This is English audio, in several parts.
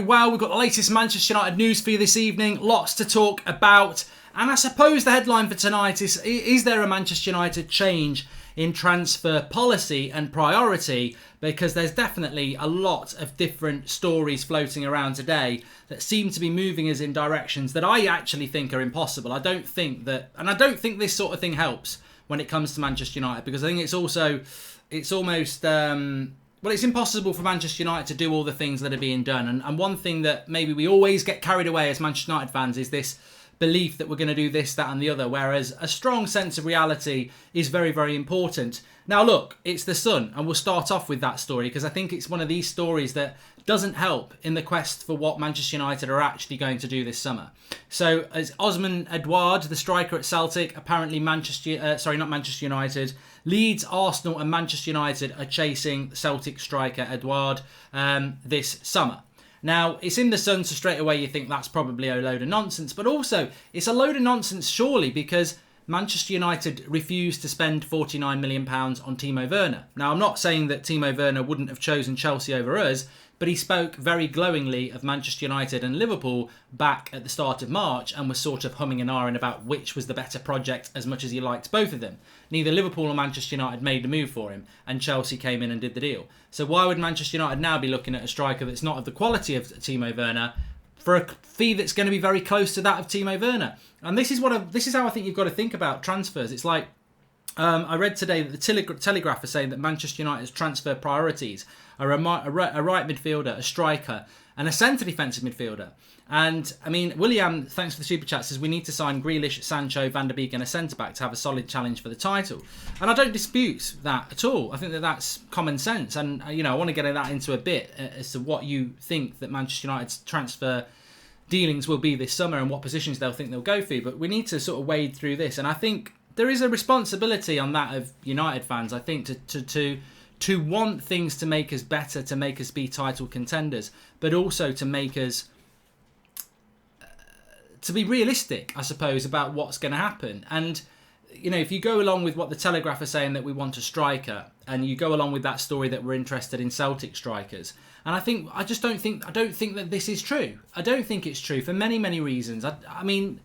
Well, we've got the latest Manchester United news for you this evening. Lots to talk about. And I suppose the headline for tonight is there a Manchester United change in transfer policy and priority? Because there's definitely a lot of different stories floating around today that seem to be moving us in directions that I actually think are impossible. I don't think this sort of thing helps when it comes to Manchester United, because I think it's almost... it's impossible for Manchester United to do all the things that are being done. And one thing that maybe we always get carried away as Manchester United fans is this belief that we're going to do this, that and the other, whereas a strong sense of reality is very, very important. Now, look, it's the Sun, and we'll start off with that story because I think it's one of these stories that doesn't help in the quest for what Manchester United are actually going to do this summer. So, as Osman Edouard, the striker at Celtic, apparently not Manchester United, Leeds, Arsenal and Manchester United are chasing Celtic striker Edouard this summer. Now, it's in the Sun, so straight away you think that's probably a load of nonsense. But also, it's a load of nonsense surely because Manchester United refused to spend £49 million on Timo Werner. Now, I'm not saying that Timo Werner wouldn't have chosen Chelsea over us, but he spoke very glowingly of Manchester United and Liverpool back at the start of March and was sort of humming and ahhing about which was the better project as much as he liked both of them. Neither Liverpool or Manchester United made the move for him, and Chelsea came in and did the deal. So why would Manchester United now be looking at a striker that's not of the quality of Timo Werner for a fee that's going to be very close to that of Timo Werner? And this is how I think you've got to think about transfers. It's like, I read today that the Telegraph is saying that Manchester United's transfer priorities are a right midfielder, a striker, and a centre defensive midfielder. And, I mean, William, thanks for the super chat, says we need to sign Grealish, Sancho, Van der Beek and a centre-back to have a solid challenge for the title. And I don't dispute that at all. I think that that's common sense. And, I want to get that into a bit as to what you think that Manchester United's transfer dealings will be this summer and what positions they'll think they'll go for. But we need to sort of wade through this. And I think there is a responsibility on that of United fans, I think, to want things to make us better, to make us be title contenders, but also to make us to be realistic, I suppose, about what's going to happen. And, if you go along with what the Telegraph are saying, that we want a striker, and you go along with that story that we're interested in Celtic strikers, and I don't think that this is true. I don't think it's true for many, many reasons. I mean,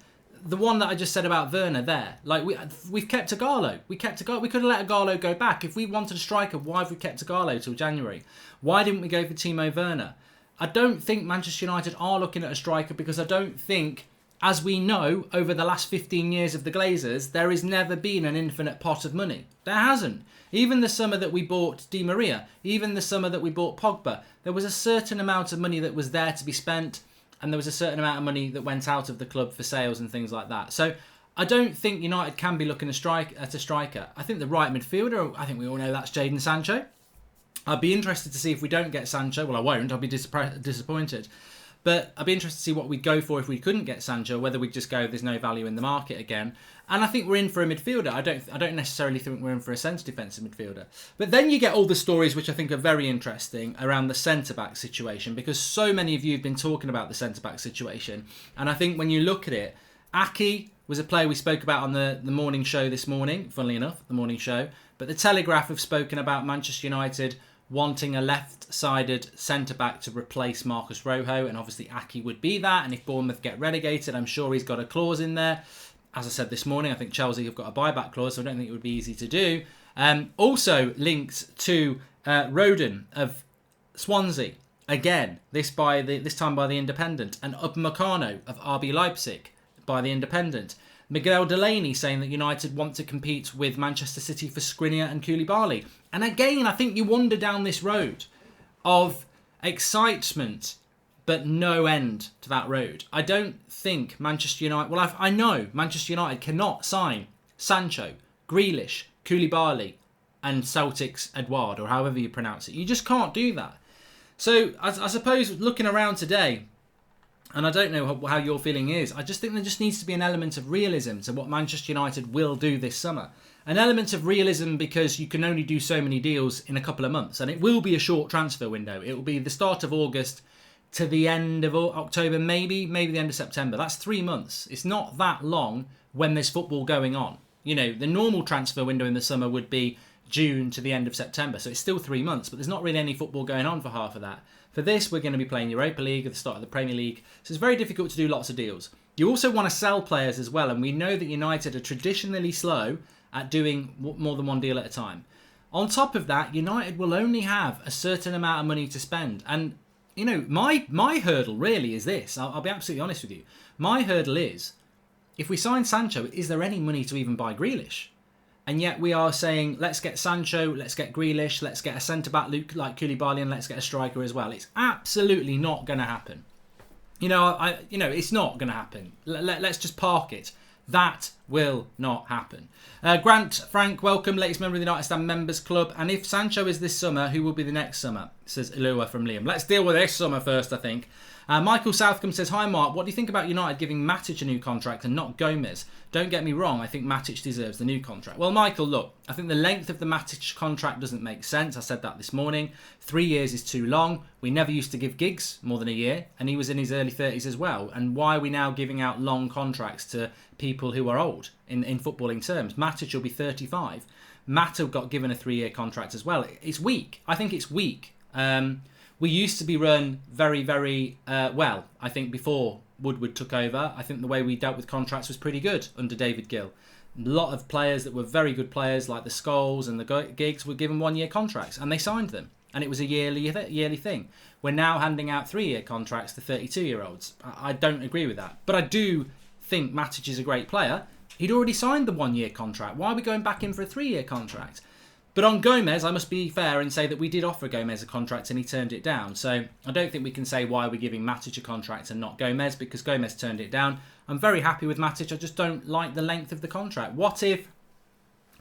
the one that I just said about Werner there, like we've kept Agallo. We could have let Agallo go back. If we wanted a striker, why have we kept Agallo till January? Why didn't we go for Timo Werner? I don't think Manchester United are looking at a striker because I don't think, as we know, over the last 15 years of the Glazers, there has never been an infinite pot of money. There hasn't. Even the summer that we bought Di Maria, even the summer that we bought Pogba, there was a certain amount of money that was there to be spent, and there was a certain amount of money that went out of the club for sales and things like that. So I don't think United can be looking at a striker. I think the right midfielder, I think we all know that's Jadon Sancho. I'd be interested to see if we don't get Sancho. Well, I won't. I'll be disappointed. But I'd be interested to see what we'd go for if we couldn't get Sancho, whether we'd just go, there's no value in the market again. And I think we're in for a midfielder. I don't necessarily think we're in for a centre defensive midfielder. But then you get all the stories which I think are very interesting around the centre-back situation, because so many of you have been talking about the centre-back situation. And I think when you look at it, Aki was a player we spoke about on the morning show this morning, funnily enough, the morning show. But the Telegraph have spoken about Manchester United wanting a left-sided centre-back to replace Marcus Rojo, and obviously Aki would be that, and if Bournemouth get relegated, I'm sure he's got a clause in there. As I said this morning, I think Chelsea have got a buyback clause, so I don't think it would be easy to do. Also linked to Rodon of Swansea, again, this time by the Independent, and Upamecano of RB Leipzig by the Independent. Miguel Delaney saying that United want to compete with Manchester City for Skriniar and Koulibaly. And again, I think you wander down this road of excitement, but no end to that road. I don't think Manchester United... Well, I know Manchester United cannot sign Sancho, Grealish, Koulibaly and Celtic's Edouard, or however you pronounce it. You just can't do that. So I suppose looking around today, and I don't know how your feeling is, I just think there just needs to be an element of realism to what Manchester United will do this summer. An element of realism because you can only do so many deals in a couple of months, and it will be a short transfer window. It will be the start of August to the end of October, maybe the end of September. That's 3 months. It's not that long when there's football going on. The normal transfer window in the summer would be June to the end of September, so it's still 3 months, but there's not really any football going on for half of that. For this, we're going to be playing Europa League at the start of the Premier League. So it's very difficult to do lots of deals. You also want to sell players as well, and we know that United are traditionally slow at doing more than one deal at a time. On top of that, United will only have a certain amount of money to spend. And, you know, my hurdle really is this. I'll be absolutely honest with you. My hurdle is, if we sign Sancho, is there any money to even buy Grealish? And yet we are saying, let's get Sancho, let's get Grealish, let's get a centre-back like Koulibaly, and let's get a striker as well. It's absolutely not going to happen. It's not going to happen. Let's just park it. That will not happen. Grant, Frank, welcome, latest member of the United Stand Members Club. And if Sancho is this summer, who will be the next summer? Says Ilua from Liam. Let's deal with this summer first, I think. Michael Southcombe says, hi Mark, what do you think about United giving Matic a new contract and not Gomez? Don't get me wrong, I think Matic deserves the new contract. Well, Michael, look, I think the length of the Matic contract doesn't make sense. I said that this morning. 3 years is too long. We never used to give Giggs more than a year, and he was in his early 30s as well. And why are we now giving out long contracts to people who are old in footballing terms? Matic will be 35. Mata got given a 3-year contract as well. It's weak. I think it's weak. We used to be run very, very well, I think, before Woodward took over. I think the way we dealt with contracts was pretty good under David Gill. A lot of players that were very good players, like the Scholes and the Giggs, were given 1-year contracts, and they signed them. And it was a yearly thing. We're now handing out 3-year contracts to 32-year-olds. I don't agree with that. But I do think Matic is a great player. He'd already signed the 1-year contract. Why are we going back in for a 3-year contract? But on Gomez, I must be fair and say that we did offer Gomez a contract and he turned it down. So I don't think we can say why we're giving Matic a contract and not Gomez, because Gomez turned it down. I'm very happy with Matic. I just don't like the length of the contract. What if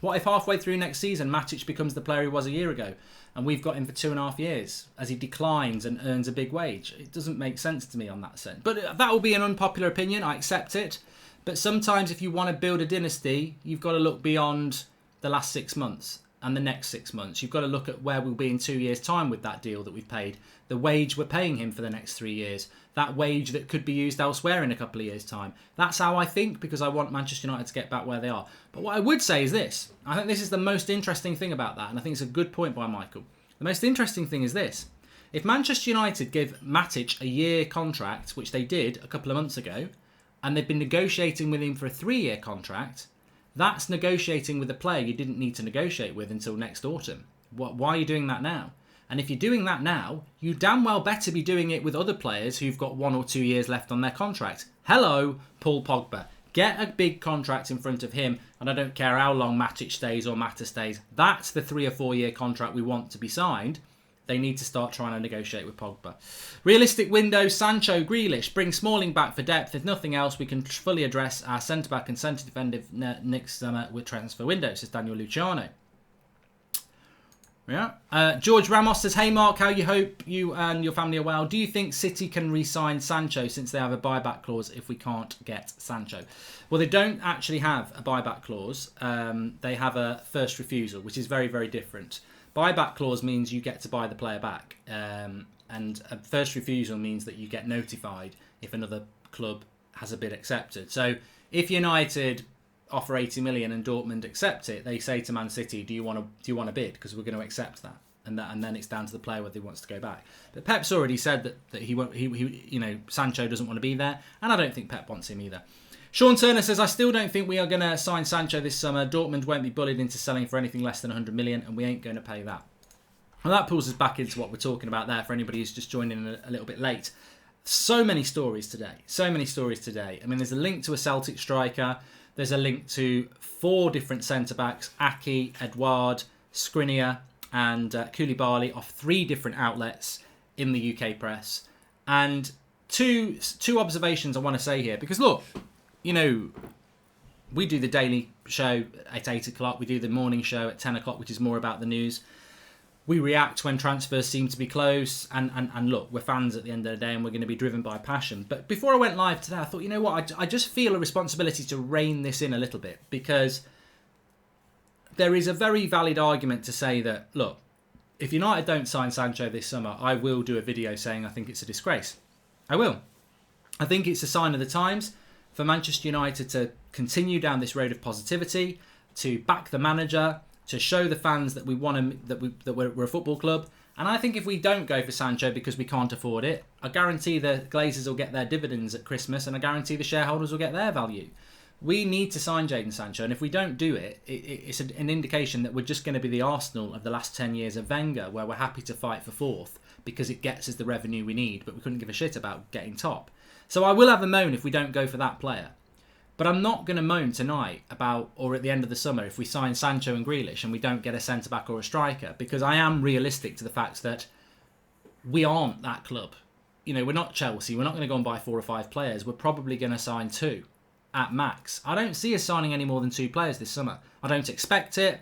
halfway through next season Matic becomes the player he was a year ago and we've got him for 2.5 years as he declines and earns a big wage? It doesn't make sense to me on that sense. But that will be an unpopular opinion. I accept it. But sometimes if you want to build a dynasty, you've got to look beyond the last 6 months. And the next 6 months. You've got to look at where we'll be in 2 years' time with that deal that we've paid. The wage we're paying him for the next 3 years. That wage that could be used elsewhere in a couple of years' time. That's how I think, because I want Manchester United to get back where they are. But what I would say is this. I think this is the most interesting thing about that, and I think it's a good point by Michael. The most interesting thing is this. If Manchester United give Matic a year contract, which they did a couple of months ago, and they've been negotiating with him for a 3-year contract, that's negotiating with a player you didn't need to negotiate with until next autumn. Why are you doing that now? And if you're doing that now, you damn well better be doing it with other players who've got 1 or 2 years left on their contract. Hello, Paul Pogba. Get a big contract in front of him, and I don't care how long Matic stays or Mata stays. That's the 3 or 4 year contract we want to be signed. They need to start trying to negotiate with Pogba. Realistic window, Sancho, Grealish. Bring Smalling back for depth. If nothing else, we can fully address our centre-back and centre-defender next summer with transfer windows, says Daniel Luciano. Yeah. George Ramos says, hey Mark, how you hope you and your family are well. Do you think City can re-sign Sancho since they have a buyback clause if we can't get Sancho? Well, they don't actually have a buyback clause. They have a first refusal, which is very, very different. Buyback clause means you get to buy the player back, and a first refusal means that you get notified if another club has a bid accepted. So if United offer 80 million and Dortmund accept it, they say to Man City, do you want to bid, because we're going to accept that, and then it's down to the player whether he wants to go back. But Pep's already said that he won't. He Sancho doesn't want to be there, and I don't think Pep wants him either. Sean Turner says, I still don't think we are going to sign Sancho this summer. Dortmund won't be bullied into selling for anything less than 100 million, and we ain't going to pay that. Well, that pulls us back into what we're talking about there for anybody who's just joined in a little bit late. So many stories today. I mean, there's a link to a Celtic striker. There's a link to 4 different centre-backs, Aki, Edouard, Skriniar and Koulibaly, off 3 different outlets in the UK press. And two observations I want to say here, because look, you know, we do the daily show at 8 o'clock. We do the morning show at 10 o'clock, which is more about the news. We react when transfers seem to be close. And look, we're fans at the end of the day, and we're going to be driven by passion. But before I went live today, I thought, you know what? I just feel a responsibility to rein this in a little bit, because there is a very valid argument to say that, look, if United don't sign Sancho this summer, I will do a video saying I think it's a disgrace. I will. I think it's a sign of the times for Manchester United to continue down this road of positivity, to back the manager, to show the fans that we want to, that we're a football club, And I think if we don't go for Sancho because we can't afford it, I guarantee the Glazers will get their dividends at Christmas, and I guarantee the shareholders will get their value. We need to sign Jadon Sancho, and if we don't do it, it's an indication that we're just going to be the Arsenal of the last 10 years of Wenger, where we're happy to fight for fourth because it gets us the revenue we need, but we couldn't give a shit about getting top. So I will have a moan if we don't go for that player. But I'm not going to moan tonight about, or at the end of the summer, if we sign Sancho and Grealish and we don't get a centre-back or a striker, because I am realistic to the fact that we aren't that club. You know, we're not Chelsea. We're not going to go and buy 4 or 5 players. We're probably going to sign 2 at max. I don't see us signing any more than 2 players this summer. I don't expect it.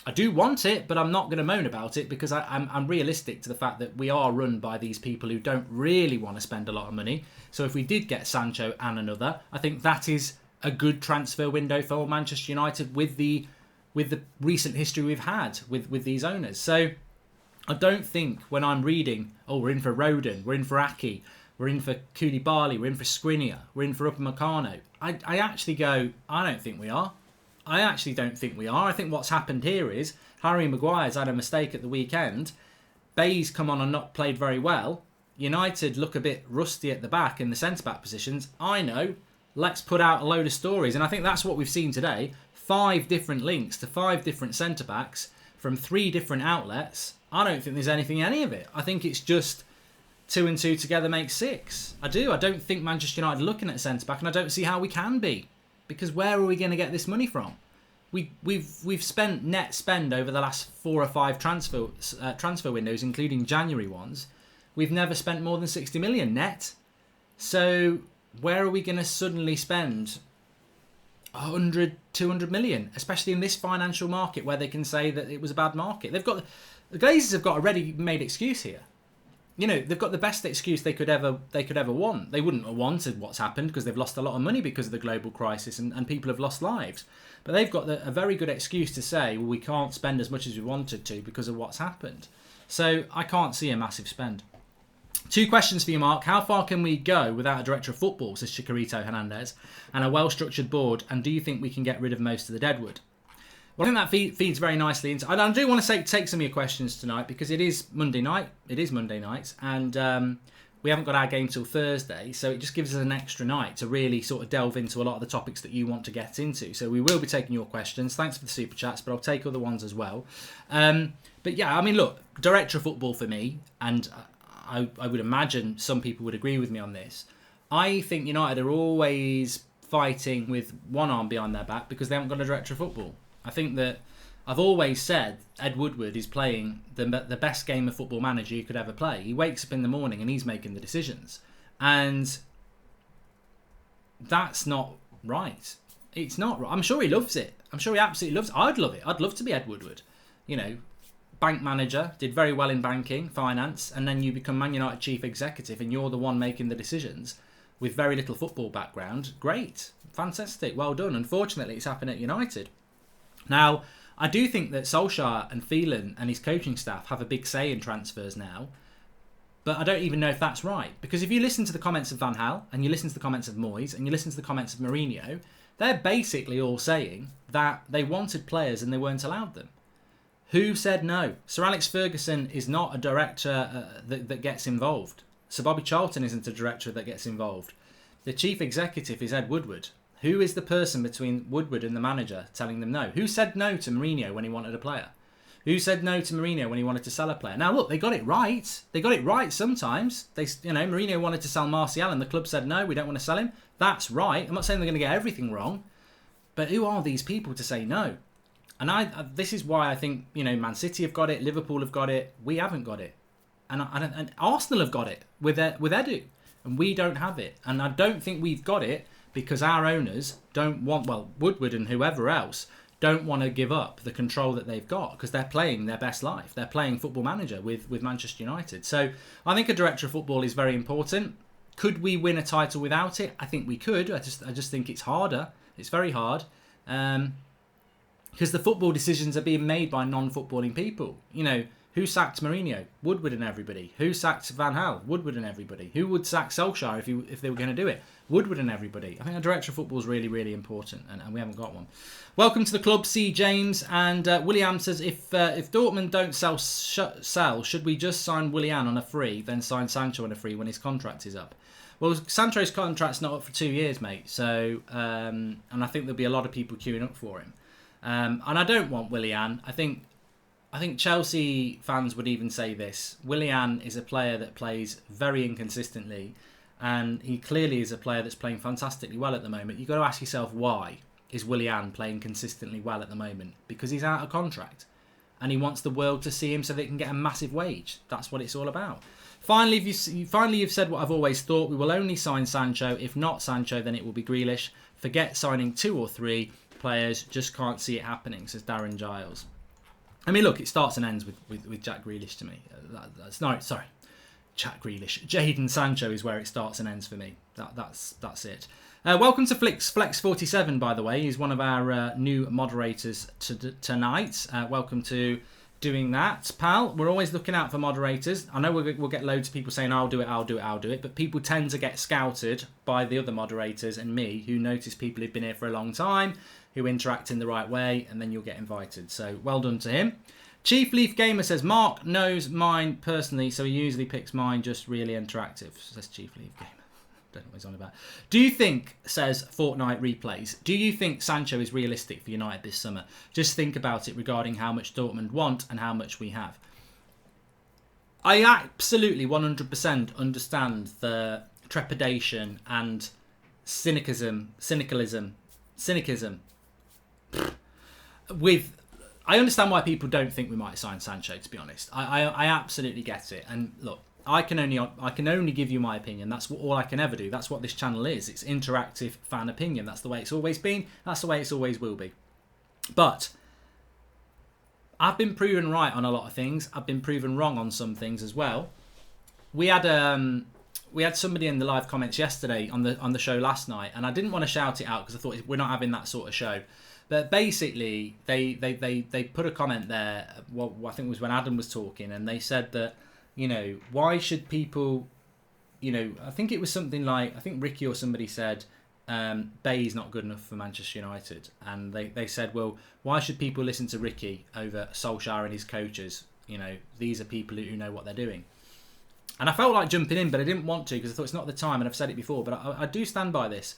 I do want it, but I'm not going to moan about it because I'm realistic to the fact that we are run by these people who don't really want to spend a lot of money. So if we did get Sancho and another, I think that is a good transfer window for Manchester United with the recent history we've had with these owners. So I don't think when I'm reading, oh, we're in for Rodon, we're in for Aki, we're in for Koulibaly, we're in for Skriniar, we're in for Upamecano, I actually go, I don't think we are. I actually don't think we are. I think what's happened here is Harry Maguire's had a mistake at the weekend. Bay's come on and not played very well. United look a bit rusty at the back in the centre-back positions. I know. Let's put out a load of stories. And I think that's what we've seen today. 5 different links to 5 different centre-backs from 3 different outlets. I don't think there's anything in any of it. I think it's just 2 and 2 together makes 6. I do. I don't think Manchester United are looking at centre-back, and I don't see how we can be. Because where are we going to get this money from? We've spent net spend over the last 4 or 5 transfer windows, including January ones. We've never spent more than 60 million net. So where are we going to suddenly spend 100, 200 million, especially in this financial market where they can say that it was a bad market? The Glazers have got a ready-made excuse here. You know, they've got the best excuse they could ever want. They wouldn't have wanted what's happened because they've lost a lot of money because of the global crisis and people have lost lives. But they've got a very good excuse to say, well, we can't spend as much as we wanted to because of what's happened. So I can't see a massive spend. 2 questions for you, Mark. How far can we go without a director of football, says Chikorito Hernandez, and a well-structured board? And do you think we can get rid of most of the deadwood? Well, I think that feeds very nicely into... I do want to take some of your questions tonight because it is Monday night. It is Monday night. And we haven't got our game till Thursday. So it just gives us an extra night to really sort of delve into a lot of the topics that you want to get into. So we will be taking your questions. Thanks for the super chats, but I'll take other ones as well. But yeah, I mean, look, director of football for me, and I would imagine some people would agree with me on this. I think United are always fighting with one arm behind their back because they haven't got a director of football. I think that I've always said Ed Woodward is playing the best game of Football Manager you could ever play. He wakes up in the morning and he's making the decisions. And that's not right. It's not right. I'm sure he loves it. I'm sure he absolutely loves it. I'd love it. I'd love to be Ed Woodward. You know, bank manager, did very well in banking, finance, and then you become Man United chief executive and you're the one making the decisions with very little football background. Great. Fantastic. Well done. Unfortunately, it's happened at United. Now, I do think that Solskjaer and Phelan and his coaching staff have a big say in transfers now, but I don't even know if that's right. Because if you listen to the comments of Van Gaal, and you listen to the comments of Moyes, and you listen to the comments of Mourinho, they're basically all saying that they wanted players and they weren't allowed them. Who said no? Sir Alex Ferguson is not a director that gets involved. Sir Bobby Charlton isn't a director that gets involved. The chief executive is Ed Woodward. Who is the person between Woodward and the manager telling them no? Who said no to Mourinho when he wanted a player? Who said no to Mourinho when he wanted to sell a player? Now, look, they got it right. They got it right sometimes. Mourinho wanted to sell Martial and the club said, no, we don't want to sell him. That's right. I'm not saying they're going to get everything wrong. But who are these people to say no? And this is why I think, Man City have got it, Liverpool have got it, we haven't got it. And Arsenal have got it with Edu. And we don't have it. And I don't think we've got it because our owners don't want, Woodward and whoever else, don't want to give up the control that they've got because they're playing their best life. They're playing Football Manager with Manchester United. So I think a director of football is very important. Could we win a title without it? I think we could. I just think it's harder. It's very hard. Because the football decisions are being made by non-footballing people. Who sacked Mourinho? Woodward and everybody. Who sacked Van Gaal? Woodward and everybody. Who would sack Solskjaer if they were going to do it? Woodward and everybody. I think a director of football is really, really important, and we haven't got one. Welcome to the club, C. James. And William says, if Dortmund don't sell, should we just sign Willian on a free, then sign Sancho on a free when his contract is up? Well, Sancho's contract's not up for 2 years, mate. So, and I think there'll be a lot of people queuing up for him. And I don't want Willian. I think Chelsea fans would even say this. Willian is a player that plays very inconsistently, and he clearly is a player that's playing fantastically well at the moment. You've got to ask yourself, why is Willian playing consistently well at the moment? Because he's out of contract, and he wants the world to see him so they can get a massive wage. That's what it's all about. Finally, you've said what I've always thought. We will only sign Sancho. If not Sancho, then it will be Grealish. Forget signing 2 or 3 players. Just can't see it happening, says Darren Giles. I mean, look, it starts and ends with Jack Grealish to me. Jack Grealish. Jadon Sancho is where it starts and ends for me. That's it. Welcome to Flex47, by the way. He's one of our new moderators tonight. Welcome to doing that, pal. We're always looking out for moderators. I know we'll get loads of people saying, I'll do it. But people tend to get scouted by the other moderators and me, who notice people who've been here for a long time, who interact in the right way, and then you'll get invited. So well done to him. Chief Leaf Gamer says, Mark knows mine personally, so he usually picks mine just really interactive, says Chief Leaf Gamer. Don't know what he's on about. Do you think, says Fortnite Replays, do you think Sancho is realistic for United this summer? Just think about it regarding how much Dortmund want and how much we have. I absolutely 100% understand the trepidation and cynicism with... I understand why people don't think we might sign Sancho, to be honest. I absolutely get it. And look, I can only give you my opinion. That's all I can ever do. That's what this channel is. It's interactive fan opinion. That's the way it's always been. That's the way it's always will be. But I've been proven right on a lot of things. I've been proven wrong on some things as well. We had somebody in the live comments yesterday on the show last night, and I didn't want to shout it out because I thought we're not having that sort of show. But basically, they put a comment there. Well, I think it was when Adam was talking, and they said that, why should people, I think it was something like, I think Ricky or somebody said, Bay's not good enough for Manchester United. And they said, well, why should people listen to Ricky over Solskjaer and his coaches? These are people who know what they're doing. And I felt like jumping in, but I didn't want to because I thought it's not the time, and I've said it before, but I do stand by this.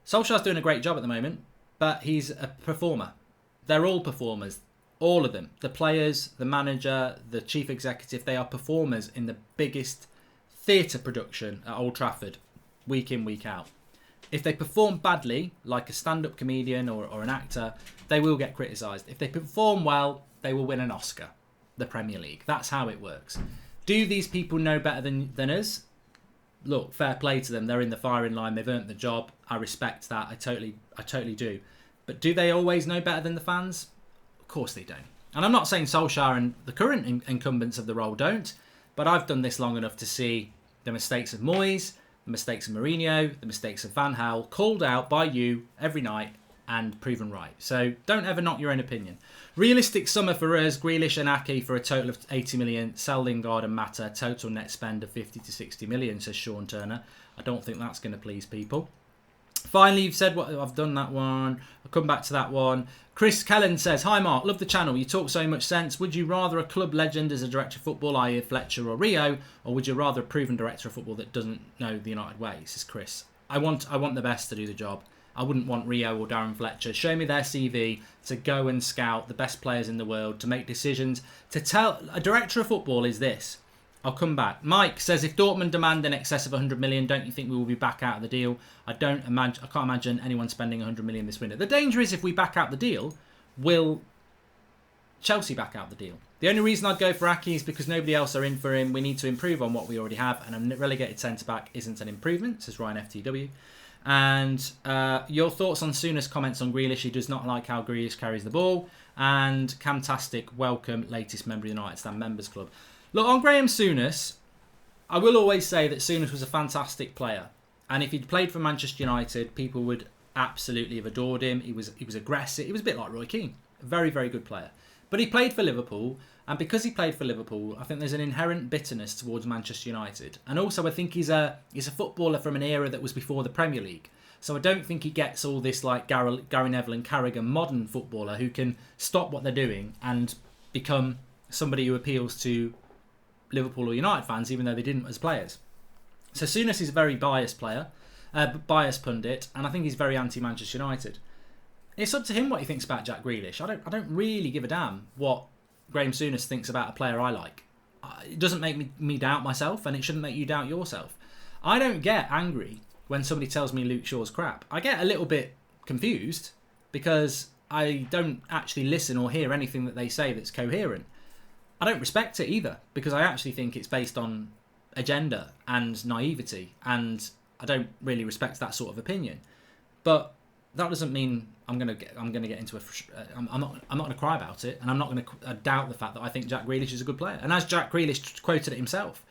Solskjaer's doing a great job at the moment, but he's a performer. They're all performers. All of them. The players, the manager, the chief executive, they are performers in the biggest theatre production at Old Trafford, week in, week out. If they perform badly, like a stand-up comedian or an actor, they will get criticised. If they perform well, they will win an Oscar, the Premier League. That's how it works. Do these people know better than us? Look, fair play to them. They're in the firing line. They've earned the job. I respect that. I totally do. But do they always know better than the fans? Of course they don't. And I'm not saying Solskjaer and the current incumbents of the role don't, but I've done this long enough to see the mistakes of Moyes, the mistakes of Mourinho, the mistakes of Van Gaal, called out by you every night and proven right. So don't ever knock your own opinion. Realistic summer for us, Grealish and Ake for a total of 80 million, sell Lingard and Mata, total net spend of 50 to 60 million, says Sean Turner. I don't think that's going to please people. Finally, you've said what I've done that one. I'll come back to that one. Chris Kellen says, hi Mark, love the channel. You talk so much sense. Would you rather a club legend as a director of football, i.e. Fletcher or Rio, or would you rather a proven director of football that doesn't know the United way? This is Chris. I want the best to do the job. I wouldn't want Rio or Darren Fletcher. Show me their CV to go and scout the best players in the world, to make decisions, to tell... A director of football is this. I'll come back. Mike says, if Dortmund demand in excess of 100 million, don't you think we will be back out of the deal? I can't imagine anyone spending 100 million this window. The danger is if we back out the deal, will Chelsea back out the deal? The only reason I'd go for Ake is because nobody else are in for him. We need to improve on what we already have, and a relegated centre-back isn't an improvement, says Ryan FTW. And your thoughts on Souness's comments on Grealish? He does not like how Grealish carries the ball. And Camtastic, welcome, latest member of the United Stand Members Club. Look, on Graham Souness, I will always say that Souness was a fantastic player. And if he'd played for Manchester United, people would absolutely have adored him. He was aggressive. He was a bit like Roy Keane. A very, very good player. But he played for Liverpool, and because he played for Liverpool, I think there's an inherent bitterness towards Manchester United. And also I think he's a footballer from an era that was before the Premier League. So I don't think he gets all this like Gary Neville and Carragher modern footballer who can stop what they're doing and become somebody who appeals to Liverpool or United fans, even though they didn't as players. So Souness is a very biased player, biased pundit, and I think he's very anti-Manchester United. It's up to him what he thinks about Jack Grealish. I don't really give a damn what Graham Souness thinks about a player I like. It doesn't make me doubt myself, and it shouldn't make you doubt yourself. I don't get angry when somebody tells me Luke Shaw's crap. I get a little bit confused because I don't actually listen or hear anything that they say that's coherent. I don't respect it either because I actually think it's based on agenda and naivety, and I don't really respect that sort of opinion. But that doesn't mean I'm gonna get into a. I'm not gonna cry about it, and I'm not gonna doubt the fact that I think Jack Grealish is a good player. And as Jack Grealish quoted it himself,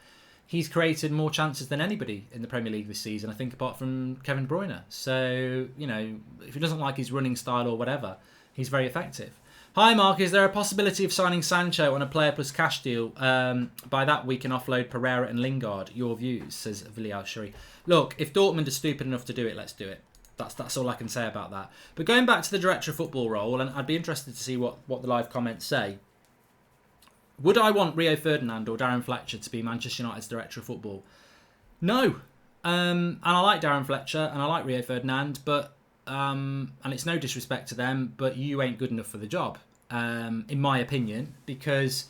he's created more chances than anybody in the Premier League this season, I think, apart from Kevin De Bruyne. So, you know, if he doesn't like his running style or whatever, he's very effective. Hi, Mark. Is there a possibility of signing Sancho on a player plus cash deal? By that, we can offload Pereira and Lingard. Your views, says Villial Shuri. Look, if Dortmund are stupid enough to do it, let's do it. That's all I can say about that. But going back to the director of football role, and I'd be interested to see what the live comments say. Would I want Rio Ferdinand or Darren Fletcher to be Manchester United's director of football? No. And I like Darren Fletcher and I like Rio Ferdinand, but and it's no disrespect to them, but you ain't good enough for the job, in my opinion, because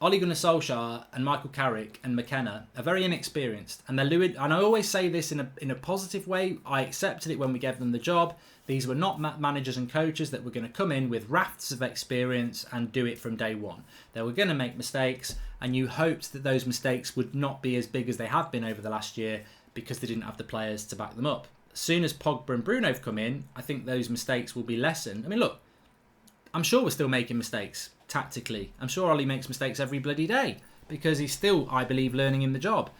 Ole Gunnar Solskjaer and Michael Carrick and McKenna are very inexperienced, and they're lewd. And I always say this in a positive way. I accepted it when we gave them the job. These were not managers and coaches that were going to come in with rafts of experience and do it from day one. They were going to make mistakes, and you hoped that those mistakes would not be as big as they have been over the last year because they didn't have the players to back them up. As soon as Pogba and Bruno have come in, I think those mistakes will be lessened. I mean, look, I'm sure we're still making mistakes tactically. I'm sure Ollie makes mistakes every bloody day because he's still, I believe, learning in the job.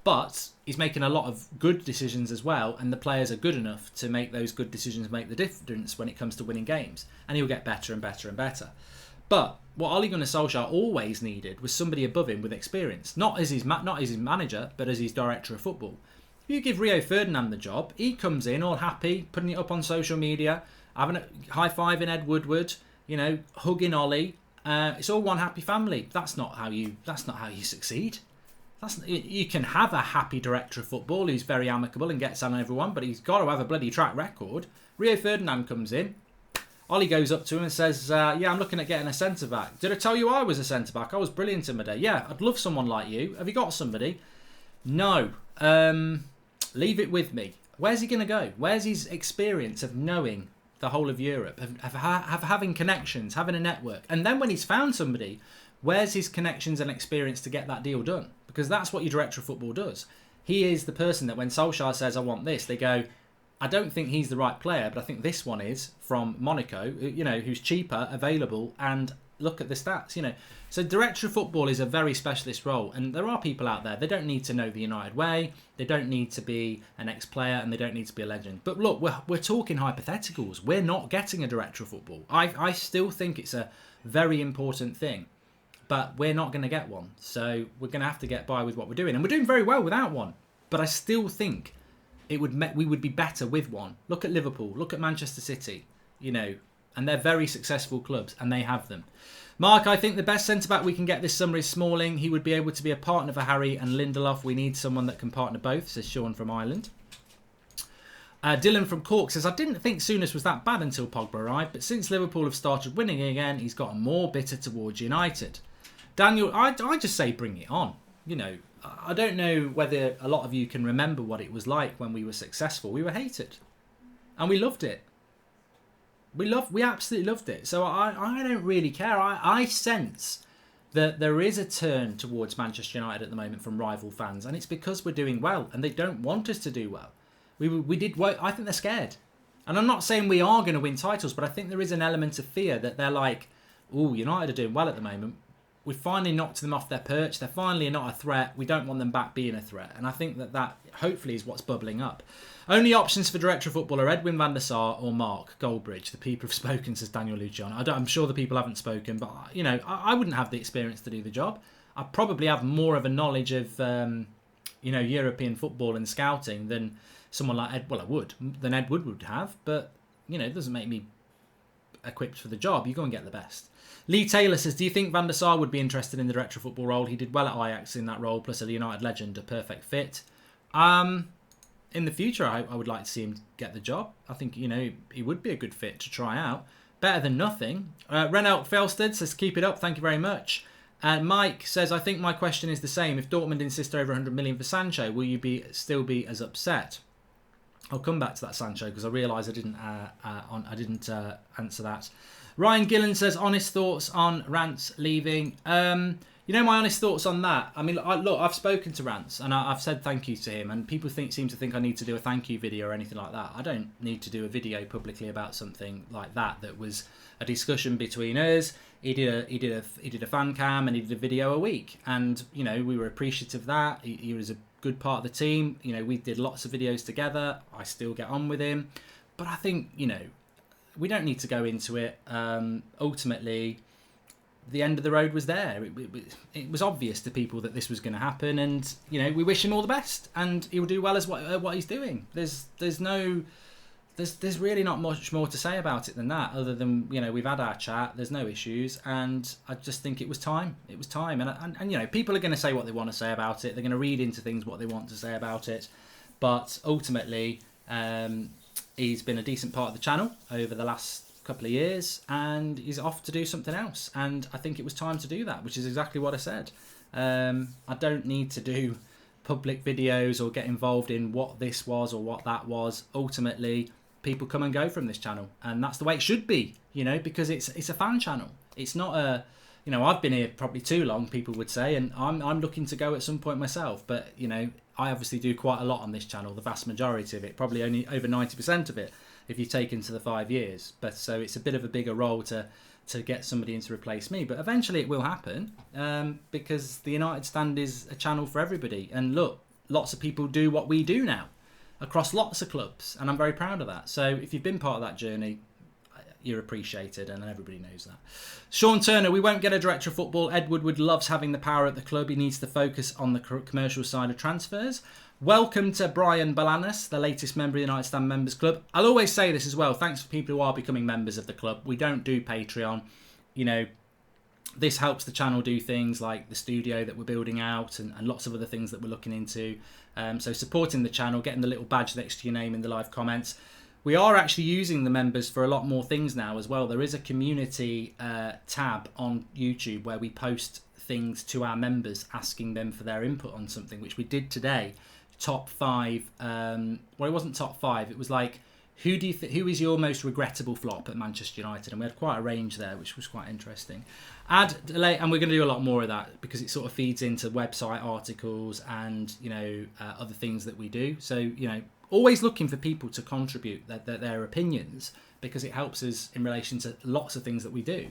But he's making a lot of good decisions as well, and the players are good enough to make those good decisions make the difference when it comes to winning games. And he'll get better and better and better. But what Ole Gunnar Solskjaer always needed was somebody above him with experience, not as his manager, but as his director of football. If you give Rio Ferdinand the job, he comes in all happy, putting it up on social media, having a high-fiving Ed Woodward, you know, hugging Ollie. It's all one happy family. That's not how you succeed. You can have a happy director of football who's very amicable and gets on everyone, but he's got to have a bloody track record. Rio Ferdinand comes in. Ollie goes up to him and says, yeah, I'm looking at getting a centre-back. Did I tell you I was a centre-back? I was brilliant in my day. Yeah, I'd love someone like you. Have you got somebody? No. Leave it with me. Where's he going to go? Where's his experience of knowing the whole of Europe, of having connections, having a network? And then when he's found somebody, where's his connections and experience to get that deal done? Because that's what your director of football does. He is the person that when Solskjaer says, I want this, they go, I don't think he's the right player, but I think this one is from Monaco, you know, who's cheaper, available, and look at the stats, you know. So director of football is a very specialist role, and there are people out there, they don't need to know the United way, they don't need to be an ex-player, and they don't need to be a legend. But look, we're talking hypotheticals. We're not getting a director of football. I still think it's a very important thing. But we're not going to get one. So we're going to have to get by with what we're doing. And we're doing very well without one. But I still think we would be better with one. Look at Liverpool. Look at Manchester City. You know, and they're very successful clubs. And they have them. Mark, I think the best centre-back we can get this summer is Smalling. He would be able to be a partner for Harry and Lindelof. We need someone that can partner both, says Sean from Ireland. Dylan from Cork says, I didn't think Souness was that bad until Pogba arrived. But since Liverpool have started winning again, he's gotten more bitter towards United. Daniel, I just say bring it on. You know, I don't know whether a lot of you can remember what it was like when we were successful. We were hated. And we loved it. We absolutely loved it. So I don't really care. I sense that there is a turn towards Manchester United at the moment from rival fans. And it's because we're doing well. And they don't want us to do well. We did well. I think they're scared. And I'm not saying we are going to win titles, but I think there is an element of fear that they're like, ooh, United are doing well at the moment. we finally knocked them off their perch. They're finally not a threat. We don't want them back being a threat. And I think that hopefully is what's bubbling up. Only options for director of football are Edwin van der Sar or Mark Goldbridge. The people have spoken, says Daniel Lucian. I'm sure the people haven't spoken, but I wouldn't have the experience to do the job. I probably have more of a knowledge of European football and scouting than someone like Ed. Well, I would than Ed Wood would have, but it doesn't make me equipped for the job. You go and get the best. Lee Taylor says, do you think Van der Sar would be interested in the director of football role? He did well at Ajax in that role, plus a United legend, a perfect fit. In the future, I would like to see him get the job. I think, he would be a good fit to try out. Better than nothing. Renault Felsted says, keep it up. Thank you very much. Mike says, I think my question is the same. If Dortmund insist over 100 million for Sancho, will you still be as upset? I'll come back to that Sancho because I realise I didn't answer that. Ryan Gillen says, honest thoughts on Rants leaving. My honest thoughts on that. I mean, look, I've spoken to Rants and I've said thank you to him, and people seem to think I need to do a thank you video or anything like that. I don't need to do a video publicly about something like that. That was a discussion between us. He did a fan cam and he did a video a week, and we were appreciative of that. He was a good part of the team. We did lots of videos together. I still get on with him, but I think we don't need to go into it. Ultimately, the end of the road was there. It was obvious to people that this was going to happen, and we wish him all the best, and he will do well as what he's doing. There's really not much more to say about it than that, other than we've had our chat. There's no issues, and I just think it was time. It was time, and people are going to say what they want to say about it. They're going to read into things what they want to say about it, but ultimately, he's been a decent part of the channel over the last couple of years, and he's off to do something else, and I think it was time to do that, which is exactly what I said. I don't need to do public videos or get involved in what this was or what that was. Ultimately, people come and go from this channel, and that's the way it should be, because it's a fan channel. It's not a I've been here probably too long, people would say, and I'm looking to go at some point myself, but I obviously do quite a lot on this channel, the vast majority of it, probably only over 90% of it if you take into the 5 years. But so it's a bit of a bigger role to get somebody in to replace me. But eventually it will happen, because the United Stand is a channel for everybody. And look, lots of people do what we do now across lots of clubs, and I'm very proud of that. So if you've been part of that journey, you're appreciated, and everybody knows that. Sean Turner, we won't get a director of football. Ed Woodward loves having the power at the club. He needs to focus on the commercial side of transfers. Welcome to Brian Balanas, the latest member of the United Stand Members Club. I'll always say this as well. Thanks for people who are becoming members of the club. We don't do Patreon. This helps the channel do things like the studio that we're building out, and lots of other things that we're looking into. So supporting the channel, getting the little badge next to your name in the live comments. We are actually using the members for a lot more things now as well. There is a community tab on YouTube where we post things to our members, asking them for their input on something, which we did today. Top 5. Well, it wasn't top 5. It was like, who is your most regrettable flop at Manchester United? And we had quite a range there, which was quite interesting. And we're going to do a lot more of that, because it sort of feeds into website articles and other things that we do. So always looking for people to contribute their opinions, because it helps us in relation to lots of things that we do.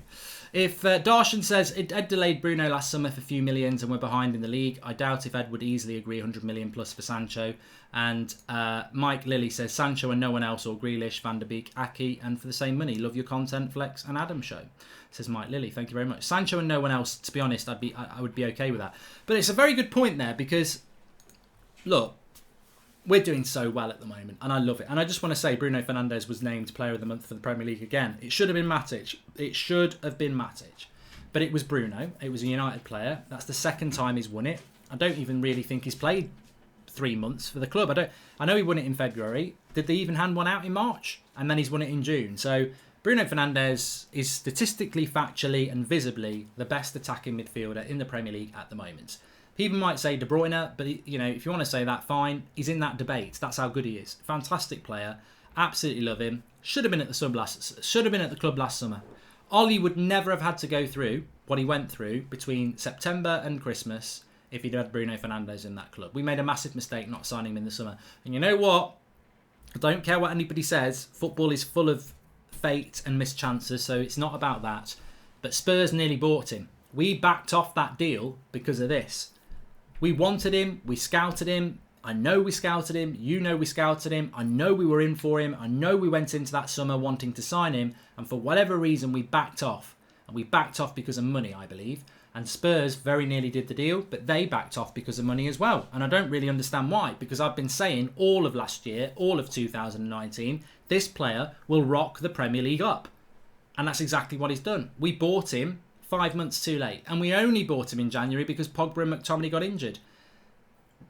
If Darshan says, Ed delayed Bruno last summer for a few millions and we're behind in the league, I doubt if Ed would easily agree 100 million plus for Sancho. And Mike Lilly says, Sancho and no one else, or Grealish, Van der Beek, Aki, and for the same money. Love your content, Flex and Adam show, says Mike Lilly. Thank you very much. Sancho and no one else, to be honest, I would be okay with that. But it's a very good point there, because look, we're doing so well at the moment, and I love it. And I just want to say, Bruno Fernandes was named Player of the Month for the Premier League again. It should have been Matic. But it was Bruno. It was a United player. That's the second time he's won it. I don't even really think he's played 3 months for the club. I know he won it in February. Did they even hand one out in March? And then he's won it in June. So Bruno Fernandes is statistically, factually, and visibly the best attacking midfielder in the Premier League at the moment. People might say De Bruyne, but if you want to say that, fine. He's in that debate. That's how good he is. Fantastic player. Absolutely love him. Should have been at the club last summer. Ollie would never have had to go through what he went through between September and Christmas if he'd had Bruno Fernandes in that club. We made a massive mistake not signing him in the summer. And you know what? I don't care what anybody says. Football is full of fate and mischances, so it's not about that. But Spurs nearly bought him. We backed off that deal because of this. We wanted him. We scouted him. I know we scouted him. You know we scouted him. I know we were in for him. I know we went into that summer wanting to sign him. And for whatever reason, we backed off. And we backed off because of money, I believe. And Spurs very nearly did the deal, but they backed off because of money as well. And I don't really understand why, because I've been saying all of last year, all of 2019, this player will rock the Premier League up. And that's exactly what he's done. We bought him 5 months too late. And we only bought him in January because Pogba and McTominay got injured.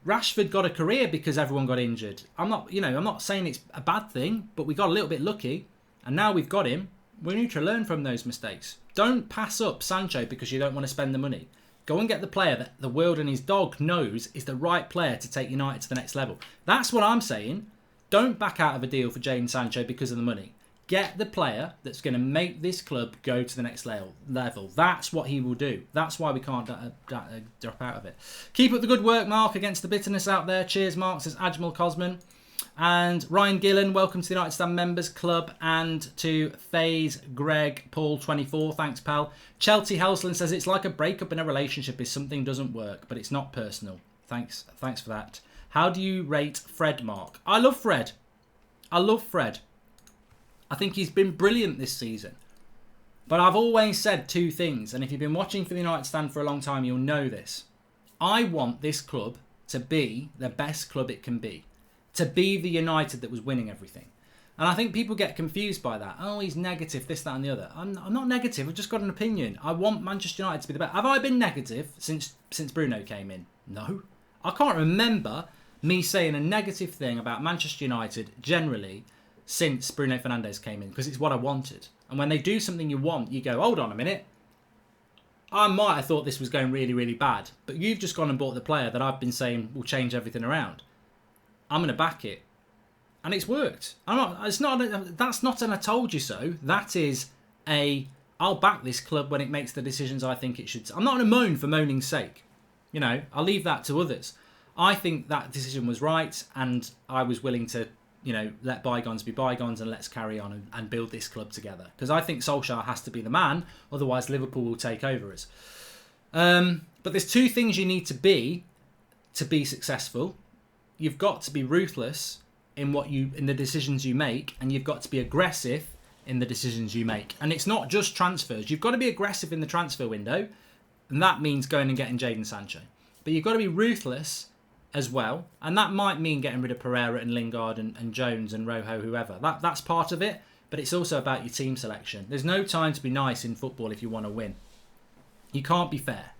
Rashford got a career because everyone got injured. I'm not saying it's a bad thing, but we got a little bit lucky. And now we've got him. We need to learn from those mistakes. Don't pass up Sancho because you don't want to spend the money. Go and get the player that the world and his dog knows is the right player to take United to the next level. That's what I'm saying. Don't back out of a deal for Jadon Sancho because of the money. Get the player that's going to make this club go to the next level. That's what he will do. That's why we can't drop out of it. Keep up the good work, Mark, against the bitterness out there. Cheers, Mark, says Ajmal Cosman. And Ryan Gillen, welcome to the United Stand Members Club. And to FaZe Greg Paul 24, thanks, pal. Chelsea Helsland says it's like a breakup in a relationship if something doesn't work, but it's not personal. Thanks for that. How do you rate Fred, Mark? I love Fred. I think he's been brilliant this season. But I've always said two things, and if you've been watching for the United Stand for a long time, you'll know this. I want this club to be the best club it can be. To be the United that was winning everything. And I think people get confused by that. Oh, he's negative, this, that and the other. I'm not negative, I've just got an opinion. I want Manchester United to be the best. Have I been negative since Bruno came in? No. I can't remember me saying a negative thing about Manchester United generally since Bruno Fernandes came in, because it's what I wanted. And when they do something you want, you go, hold on a minute. I might have thought this was going really, really bad, but you've just gone and bought the player that I've been saying will change everything around. I'm going to back it. And it's worked. That's not an I told you so. That is I'll back this club when it makes the decisions I think it should. I'm not going to moan for moaning's sake. I'll leave that to others. I think that decision was right, and I was willing to let bygones be bygones and let's carry on and build this club together. Because I think Solskjaer has to be the man, otherwise Liverpool will take over us. But there's two things you need to be successful. You've got to be ruthless in the decisions you make, and you've got to be aggressive in the decisions you make. And it's not just transfers. You've got to be aggressive in the transfer window, and that means going and getting Jadon Sancho. But you've got to be ruthless as well, and that might mean getting rid of Pereira and Lingard and Jones and Rojo, whoever. That's part of it, but it's also about your team selection. There's no time to be nice in football if you want to win. You can't be fair.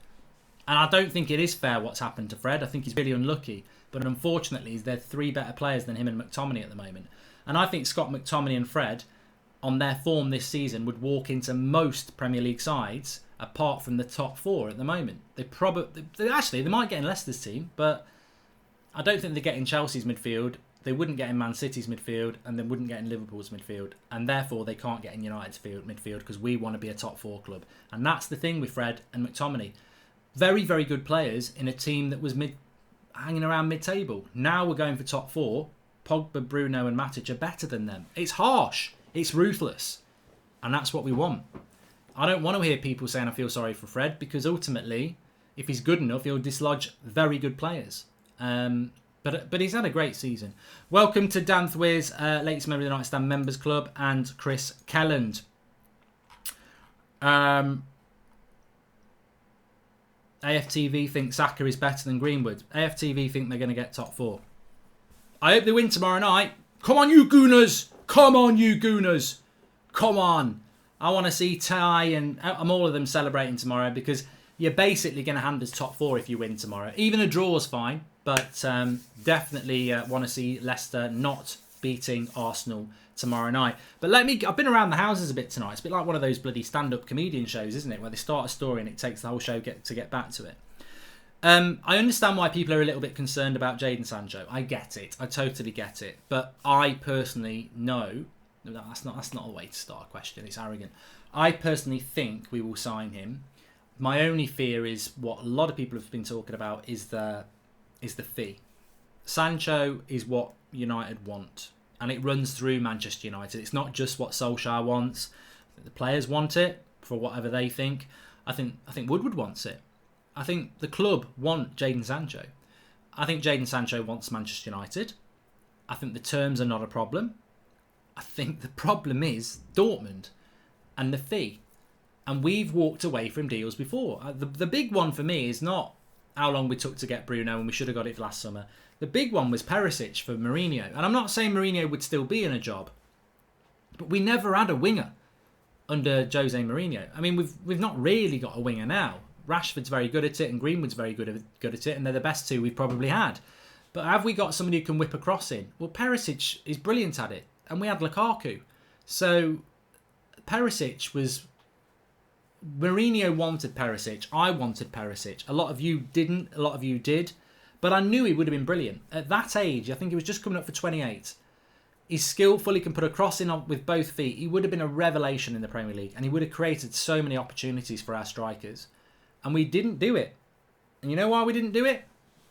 And I don't think it is fair what's happened to Fred. I think he's really unlucky. But unfortunately, they're three better players than him and McTominay at the moment. And I think Scott McTominay and Fred, on their form this season, would walk into most Premier League sides apart from the top four at the moment. They might get in Leicester's team, but I don't think they get in Chelsea's midfield. They wouldn't get in Man City's midfield, and they wouldn't get in Liverpool's midfield. And therefore, they can't get in United's midfield because we want to be a top four club. And that's the thing with Fred and McTominay. Very, very good players in a team that was hanging around mid-table. Now we're going for top four. Pogba, Bruno and Matic are better than them. It's harsh. It's ruthless. And that's what we want. I don't want to hear people saying I feel sorry for Fred, because ultimately, if he's good enough, he'll dislodge very good players. But he's had a great season. Welcome to Dan Thwiz, latest member of the United Stand Members Club, and Chris Kelland. AFTV think Saka is better than Greenwood. AFTV think they're going to get top four. I hope they win tomorrow night. Come on, you Gooners! Come on, you Gooners! Come on! I want to see Ty and all of them celebrating tomorrow, because you're basically going to hand us top four if you win tomorrow. Even a draw's fine, but definitely want to see Leicester not beating Arsenal tomorrow night. But I've been around the houses a bit tonight. It's a bit like one of those bloody stand-up comedian shows, isn't it? Where they start a story and it takes the whole show to get back to it. I understand why people are a little bit concerned about Jadon Sancho. I get it. I totally get it. But I personally know... That's not a way to start a question. It's arrogant. I personally think we will sign him. My only fear is what a lot of people have been talking about is the fee. Sancho is what United want. And it runs through Manchester United. It's not just what Solskjaer wants. The players want it for whatever they think. I think Woodward wants it. I think the club want Jadon Sancho. I think Jadon Sancho wants Manchester United. I think the terms are not a problem. I think the problem is Dortmund and the fee. And we've walked away from deals before. The big one for me is not how long we took to get Bruno, and we should have got it last summer. The big one was Perisic for Mourinho. And I'm not saying Mourinho would still be in a job, but we never had a winger under Jose Mourinho. I mean, we've not really got a winger now. Rashford's very good at it, and Greenwood's very good at it, and they're the best two we've probably had. But have we got somebody who can whip a cross in? Well, Perisic is brilliant at it, and we had Lukaku. So Perisic was... Mourinho wanted Perisic. I wanted Perisic. A lot of you didn't. A lot of you did. But I knew he would have been brilliant. At that age, I think he was just coming up for 28. He's skillful. He can put a cross in with both feet. He would have been a revelation in the Premier League. And he would have created so many opportunities for our strikers. And we didn't do it. And you know why we didn't do it?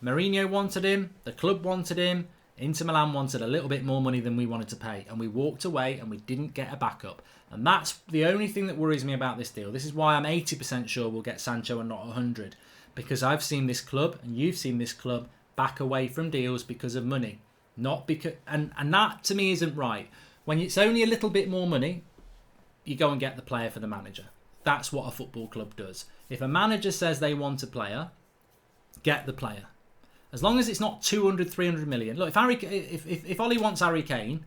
Mourinho wanted him. The club wanted him. Inter Milan wanted a little bit more money than we wanted to pay. And we walked away and we didn't get a backup. And that's the only thing that worries me about this deal. This is why I'm 80% sure we'll get Sancho and not 100. Because I've seen this club, and you've seen this club, back away from deals because of money. Not because... And that, to me, isn't right. When it's only a little bit more money, you go and get the player for the manager. That's what a football club does. If a manager says they want a player, get the player. As long as it's not 200, 300 million. Look, if Ollie wants Harry Kane,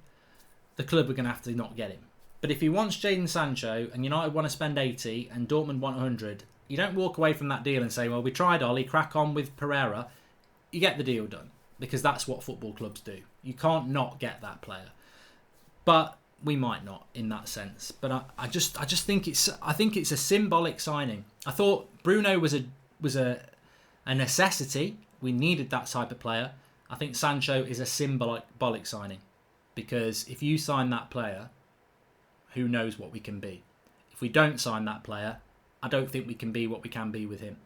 the club are going to have to not get him. But if he wants Jadon Sancho and United want to spend 80 and Dortmund want 100, you don't walk away from that deal and say, well, we tried Ollie, crack on with Pereira. You get the deal done, because that's what football clubs do. You can't not get that player. But we might not in that sense. But I just think it's a symbolic signing. I thought Bruno was a necessity. We needed that type of player. I think Sancho is a symbolic signing, because if you sign that player, who knows what we can be. If we don't sign that player, I don't think we can be what we can be with him.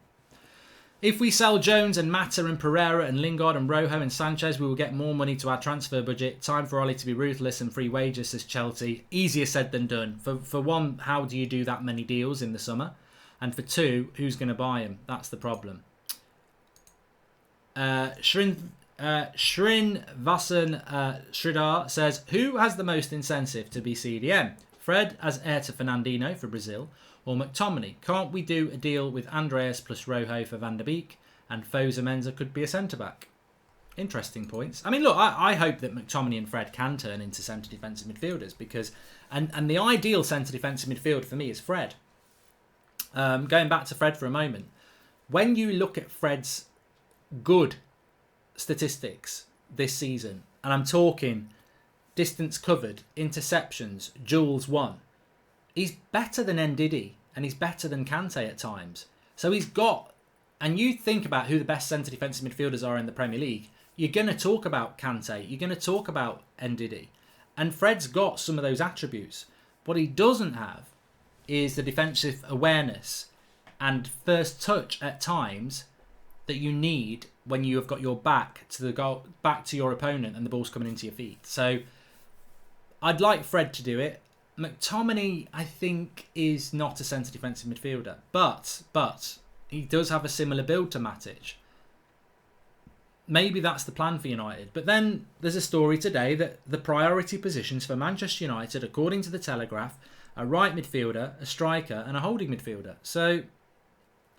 If we sell Jones and Mata and Pereira and Lingard and Rojo and Sanchez, we will get more money to our transfer budget. Time for Ollie to be ruthless and free wages, says Chelsea. Easier said than done. For one, how do you do that many deals in the summer? And for two, who's going to buy him? That's the problem. Shrin Vasan Sridhar says, who has the most incentive to be CDM? Fred as heir to Fernandinho for Brazil, or McTominay? Can't we do a deal with Andreas plus Rojo for Van der Beek, and Fosa Mensa could be a centre-back? Interesting points. I mean, look, I hope that McTominay and Fred can turn into centre defensive midfielders, because and the ideal centre defensive midfield for me is Fred. Going back to Fred for a moment, when you look at Fred's good statistics this season, and I'm talking distance covered, interceptions, duels won, he's better than Ndidi and he's better than Kante at times. So he's got, and you think about who the best centre defensive midfielders are in the Premier League, you're going to talk about Kante, you're going to talk about Ndidi, and Fred's got some of those attributes. What he doesn't have is the defensive awareness and first touch at times that you need when you have got your back to the goal, back to your opponent, and the ball's coming into your feet. So I'd like Fred to do it. McTominay, I think, is not a centre defensive midfielder, but he does have a similar build to Matic. Maybe that's the plan for United. But then there's a story today that the priority positions for Manchester United, according to the Telegraph, a right midfielder, a striker, and a holding midfielder. So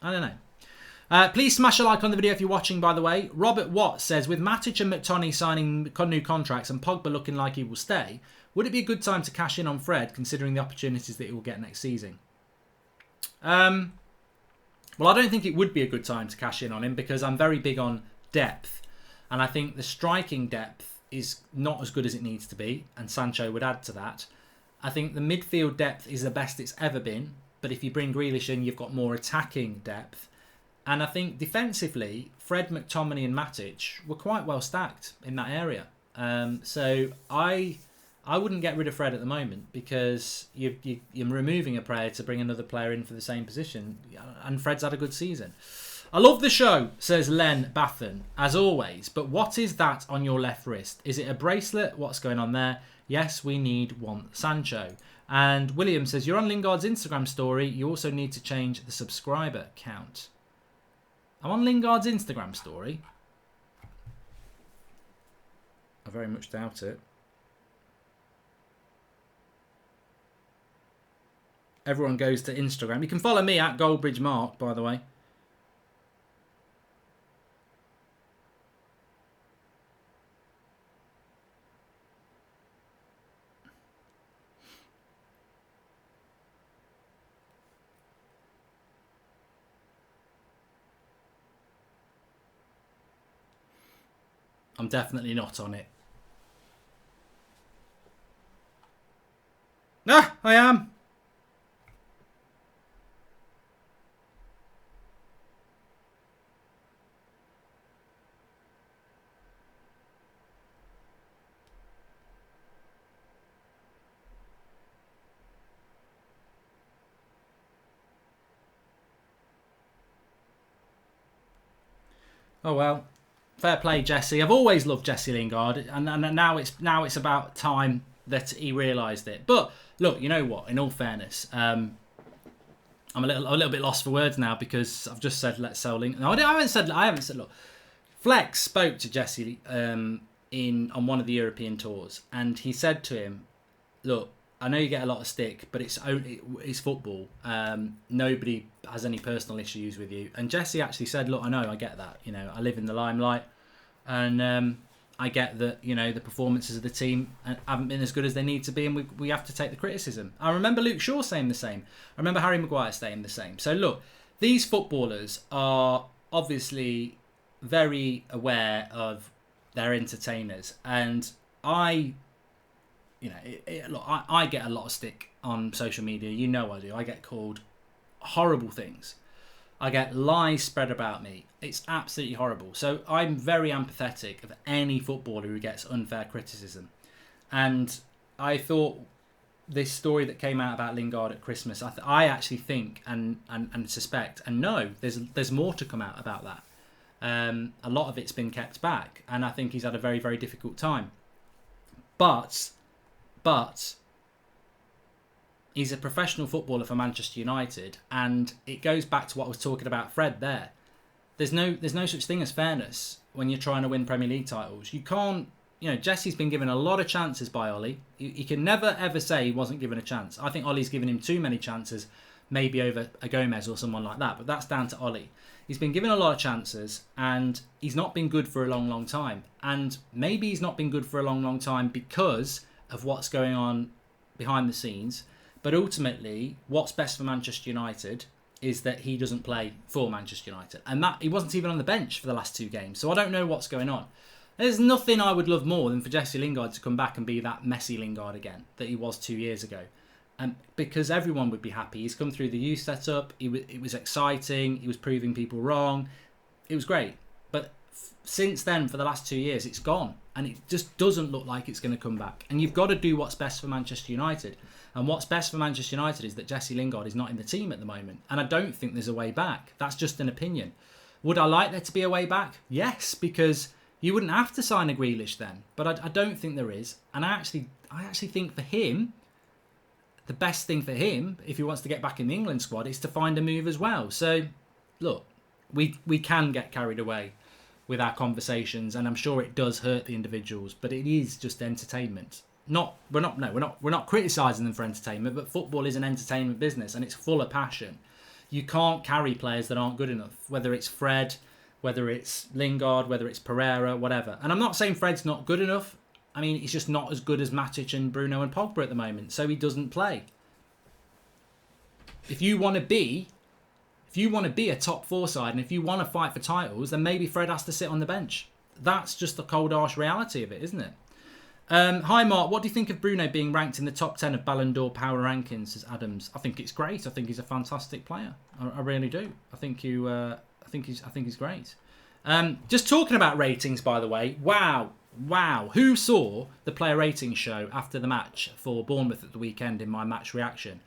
I don't know. Please smash a like on the video if you're watching, by the way. Robert Watt says, with Matic and McTominay signing new contracts and Pogba looking like he will stay, would it be a good time to cash in on Fred, considering the opportunities that he will get next season? Well, I don't think it would be a good time to cash in on him, because I'm very big on depth. And I think the striking depth is not as good as it needs to be, and Sancho would add to that. I think the midfield depth is the best it's ever been, but if you bring Grealish in, you've got more attacking depth. And I think defensively, Fred, McTominay and Matic were quite well stacked in that area. So I wouldn't get rid of Fred at the moment, because you're removing a player to bring another player in for the same position. And Fred's had a good season. I love the show, says Len Bathen, as always. But what is that on your left wrist? Is it a bracelet? What's going on there? Yes, we want Sancho. And William says, you're on Lingard's Instagram story. You also need to change the subscriber count. I'm on Lingard's Instagram story. I very much doubt it. Everyone goes to Instagram. You can follow me at Goldbridge Mark, by the way. I'm definitely not on it. Ah, I am. Oh well. Fair play, Jesse. I've always loved Jesse Lingard, and now it's about time that he realised it. But look, you know what? In all fairness, I'm a little bit lost for words now because I've just said let's sell Lingard. No, I haven't said. Look, Flex spoke to Jesse on one of the European tours, and he said to him, "Look, I know you get a lot of stick, but it's football. Nobody has any personal issues with you." And Jesse actually said, "Look, I know, I get that. You know, I live in the limelight, and I get that. You know, the performances of the team haven't been as good as they need to be, and we have to take the criticism." I remember Luke Shaw saying the same. I remember Harry Maguire saying the same. So look, these footballers are obviously very aware of their entertainers, and look, I get a lot of stick on social media. You know I do. I get called horrible things. I get lies spread about me. It's absolutely horrible. So I'm very empathetic of any footballer who gets unfair criticism. And I thought this story that came out about Lingard at Christmas, I actually think and suspect and know there's more to come out about that. A lot of it's been kept back, and I think he's had a very, very difficult time. But he's a professional footballer for Manchester United, and it goes back to what I was talking about Fred there. There's no such thing as fairness when you're trying to win Premier League titles. You can't, Jesse's been given a lot of chances by Ollie. He can never ever say he wasn't given a chance. I think Ollie's given him too many chances, maybe over a Gomez or someone like that, but that's down to Ollie. He's been given a lot of chances, and he's not been good for a long, long time. And maybe he's not been good for a long, long time because of what's going on behind the scenes. But ultimately, what's best for Manchester United is that he doesn't play for Manchester United. And that he wasn't even on the bench for the last 2 games. So I don't know what's going on. There's nothing I would love more than for Jesse Lingard to come back and be that messy Lingard again that he was 2 years ago. Because everyone would be happy. He's come through the youth setup. It was exciting. He was proving people wrong. It was great. But since then, for the last 2 years, it's gone. And it just doesn't look like it's going to come back. And you've got to do what's best for Manchester United. And what's best for Manchester United is that Jesse Lingard is not in the team at the moment. And I don't think there's a way back. That's just an opinion. Would I like there to be a way back? Yes, because you wouldn't have to sign a Grealish then. But I don't think there is. And I actually think for him, the best thing for him, if he wants to get back in the England squad, is to find a move as well. So, look, we can get carried away with our conversations, and I'm sure it does hurt the individuals, but it is just entertainment. We're not criticising them for entertainment, but football is an entertainment business, and it's full of passion. You can't carry players that aren't good enough, whether it's Fred, whether it's Lingard, whether it's Pereira, whatever. And I'm not saying Fred's not good enough. I mean, he's just not as good as Matic and Bruno and Pogba at the moment, so he doesn't play. If you want to be a top 4 side, and if you want to fight for titles, then maybe Fred has to sit on the bench. That's just the cold, harsh reality of it, isn't it? Hi, Mark. What do you think of Bruno being ranked in the top 10 of Ballon d'Or power rankings? Says Adams. I think it's great. I think he's a fantastic player. I really do. I think he's great. Just talking about ratings, by the way. Wow. Who saw the player ratings show after the match for Bournemouth at the weekend in my match reaction?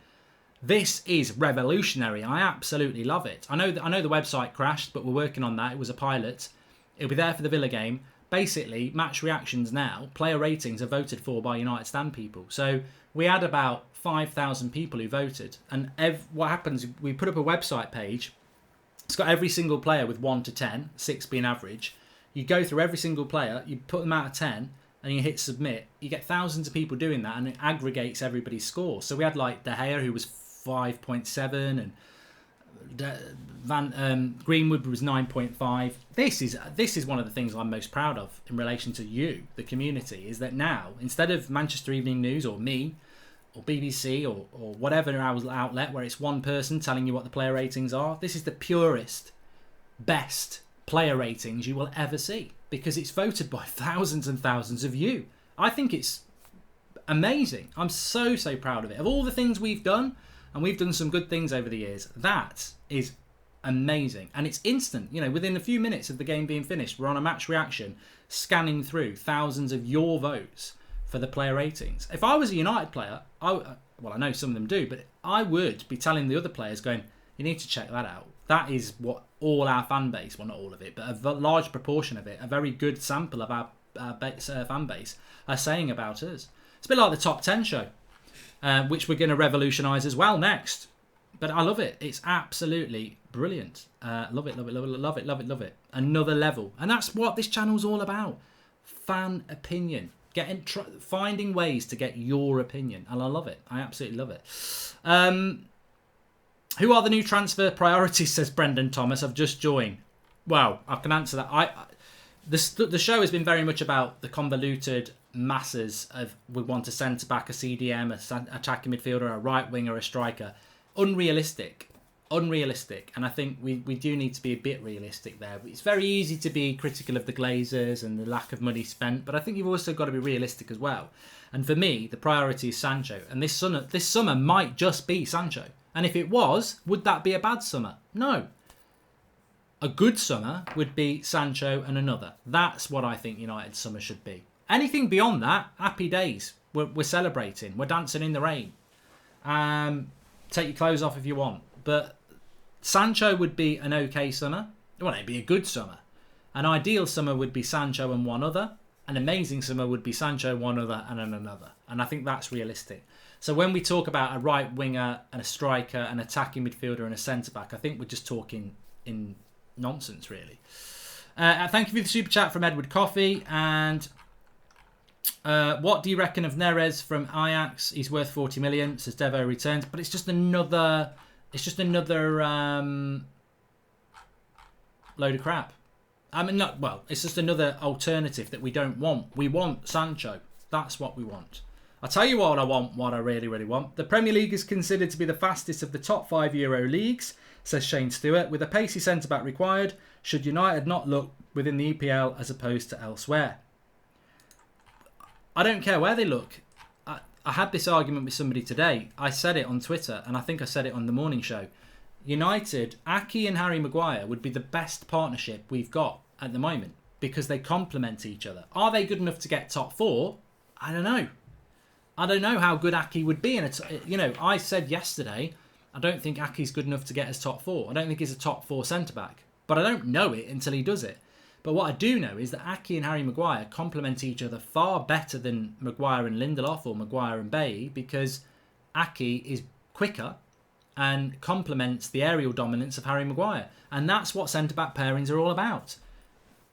This is revolutionary. I absolutely love it. I know the website crashed, but we're working on that. It was a pilot. It'll be there for the Villa game. basically match reactions now, player ratings are voted for by United Stand people. So we had about 5,000 people who voted, and what happens, we put up a website page. It's got every single player with 1 to 10, 6 being average. You go through every single player, you put them out of 10, and you hit submit. You get thousands of people doing that, and it aggregates everybody's score. So we had like De Gea, who was 5.7, and Greenwood was 9.5. This is one of the things I'm most proud of in relation to you, the community, is that now, instead of Manchester Evening News or me or BBC or whatever outlet where it's one person telling you what the player ratings are, this is the purest, best player ratings you will ever see, because it's voted by thousands and thousands of you. I think it's amazing. I'm so proud of it. Of all the things we've done, and we've done some good things over the years, that is amazing. And it's instant. You know, within a few minutes of the game being finished, we're on a match reaction, scanning through thousands of your votes for the player ratings. If I was a United player, I know some of them do, but I would be telling the other players, going, you need to check that out. That is what all our fan base, well, not all of it, but a large proportion of it, a very good sample of our fan base, are saying about us. It's a bit like the top 10 show, which we're going to revolutionise as well next. But I love it. It's absolutely brilliant. Love it, love it, love it, love it, love it, love it. Another level. And that's what this channel's all about. Fan opinion. Finding ways to get your opinion. And I love it. I absolutely love it. Who are the new transfer priorities, says Brendan Thomas. I've just joined. Well, I can answer that. The show has been very much about the convoluted masses of, we want a centre-back, a CDM, a attacking midfielder, a right winger, a striker. Unrealistic. And I think we do need to be a bit realistic there. It's very easy to be critical of the Glazers and the lack of money spent, but I think you've also got to be realistic as well. And for me, the priority is Sancho. And this summer might just be Sancho. And if it was, would that be a bad summer? No. A good summer would be Sancho and another. That's what I think United's summer should be. Anything beyond that, happy days. We're celebrating. We're dancing in the rain. Take your clothes off if you want. But Sancho would be an okay summer. Well, it'd be a good summer. An ideal summer would be Sancho and one other. An amazing summer would be Sancho, one other, and another. And I think that's realistic. So when we talk about a right winger and a striker, an attacking midfielder and a centre-back, I think we're just talking in nonsense, really. Thank you for the super chat from Edward Coffey. And what do you reckon of Neres from Ajax? He's worth 40 million, says Devo Returns. But it's just another load of crap. I mean, it's just another alternative that we don't want. We want Sancho. That's what we want. I'll tell you what I want, what I really, really want. The Premier League is considered to be the fastest of the top 5 Euro leagues, says Shane Stewart, with a pacey centre-back required. Should United not look within the EPL as opposed to elsewhere? I don't care where they look. I had this argument with somebody today. I said it on Twitter, and I think I said it on the morning show. United, Aki and Harry Maguire would be the best partnership we've got at the moment because they complement each other. Are they good enough to get top 4? I don't know. I don't know how good Aki would be. I said yesterday, I don't think Aki's good enough to get us top 4. I don't think he's a top 4 centre-back. But I don't know it until he does it. But what I do know is that Aki and Harry Maguire complement each other far better than Maguire and Lindelof or Maguire and Bailly, because Aki is quicker and complements the aerial dominance of Harry Maguire. And that's what centre-back pairings are all about.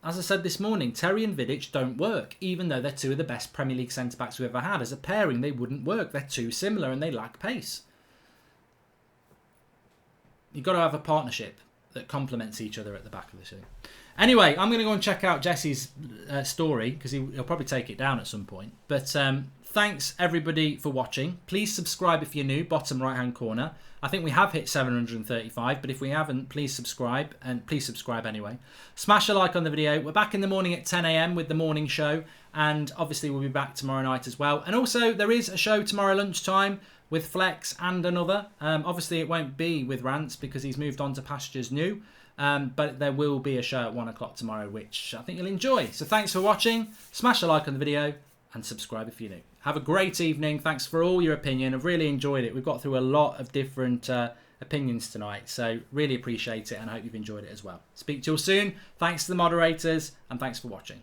As I said this morning, Terry and Vidic don't work, even though they're two of the best Premier League centre-backs we've ever had. As a pairing, they wouldn't work. They're too similar and they lack pace. You've got to have a partnership that complements each other at the back of the team. Anyway, I'm going to go and check out Jesse's story, because he'll probably take it down at some point. But thanks, everybody, for watching. Please subscribe if you're new, bottom right-hand corner. I think we have hit 735, but if we haven't, please subscribe, and please subscribe anyway. Smash a like on the video. We're back in the morning at 10 a.m. with the morning show, and obviously we'll be back tomorrow night as well. And also, there is a show tomorrow lunchtime with Flex and another. Obviously, it won't be with Rants because he's moved on to pastures new, but there will be a show at 1 o'clock tomorrow, which I think you'll enjoy. So thanks for watching. Smash a like on the video and subscribe if you're new. Have a great evening. Thanks for all your opinion. I've really enjoyed it. We've got through a lot of different opinions tonight, so really appreciate it, and I hope you've enjoyed it as well. Speak to you all soon. Thanks to the moderators, and thanks for watching.